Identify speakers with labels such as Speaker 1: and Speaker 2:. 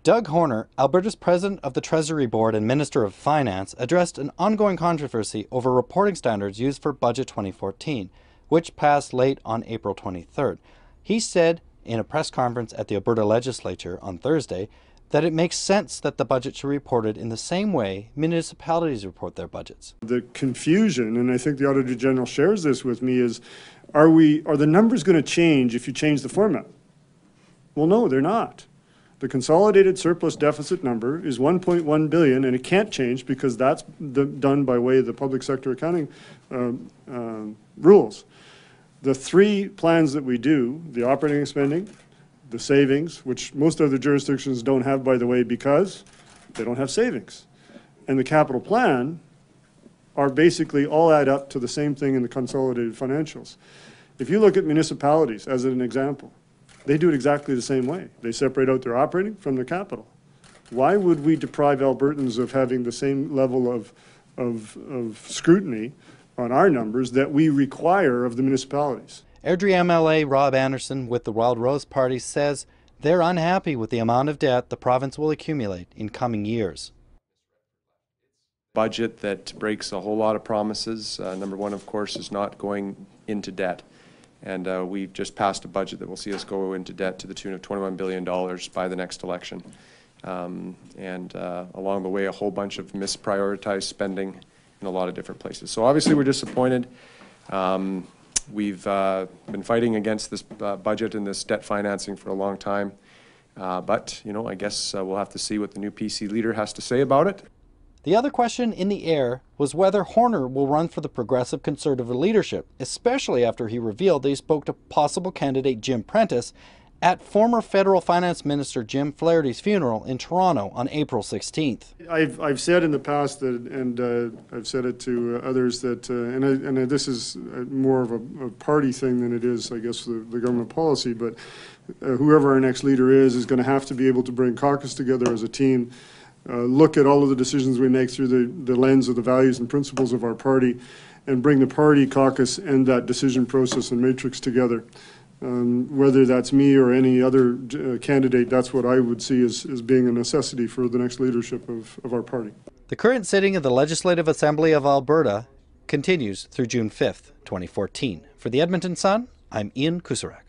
Speaker 1: Doug Horner, Alberta's president of the Treasury Board and Minister of Finance, addressed an ongoing controversy over reporting standards used for Budget 2014, which passed late on April 23rd. He said in a press conference at the Alberta Legislature on Thursday that it makes sense that the budget should be reported in the same way municipalities report their budgets.
Speaker 2: The confusion, and I think the Auditor General shares this with me, is are the numbers going to change if you change the format? Well, no, they're not. The consolidated surplus deficit number is 1.1 billion, and it can't change because that's done by way of the public sector accounting rules. The three plans that we do, the operating spending, the savings, which most other jurisdictions don't have, by the way, because they don't have savings, and the capital plan are basically all add up to the same thing in the consolidated financials. If you look at municipalities as an example, they do it exactly the same way. They separate out their operating from their capital. Why would we deprive Albertans of having the same level of scrutiny on our numbers that we require of the municipalities?
Speaker 1: Airdrie MLA Rob Anderson with the Wild Rose Party says they're unhappy with the amount of debt the province will accumulate in coming years.
Speaker 3: Budget that breaks a whole lot of promises. Number one, of course, is not going into debt. And we've just passed a budget that will see us go into debt to the tune of $21 billion by the next election. Along the way, a whole bunch of misprioritized spending in a lot of different places. So obviously we're disappointed. We've been fighting against this budget and this debt financing for a long time. But, you know, I guess we'll have to see what the new PC leader has to say about it.
Speaker 1: The other question in the air was whether Horner will run for the Progressive Conservative leadership, especially after he revealed that he spoke to possible candidate Jim Prentice at former federal finance minister Jim Flaherty's funeral in Toronto on April 16th.
Speaker 2: I've said in the past that, and I've said it to others, that, this is more of a party thing than it is, I guess, the government policy, but whoever our next leader is going to have to be able to bring caucus together as a team, look at all of the decisions we make through the lens of the values and principles of our party, and bring the party caucus and that decision process and matrix together. Whether that's me or any other candidate, that's what I would see as being a necessity for the next leadership of our party.
Speaker 1: The current sitting of the Legislative Assembly of Alberta continues through June 5th, 2014. For the Edmonton Sun, I'm Ian Kusarak.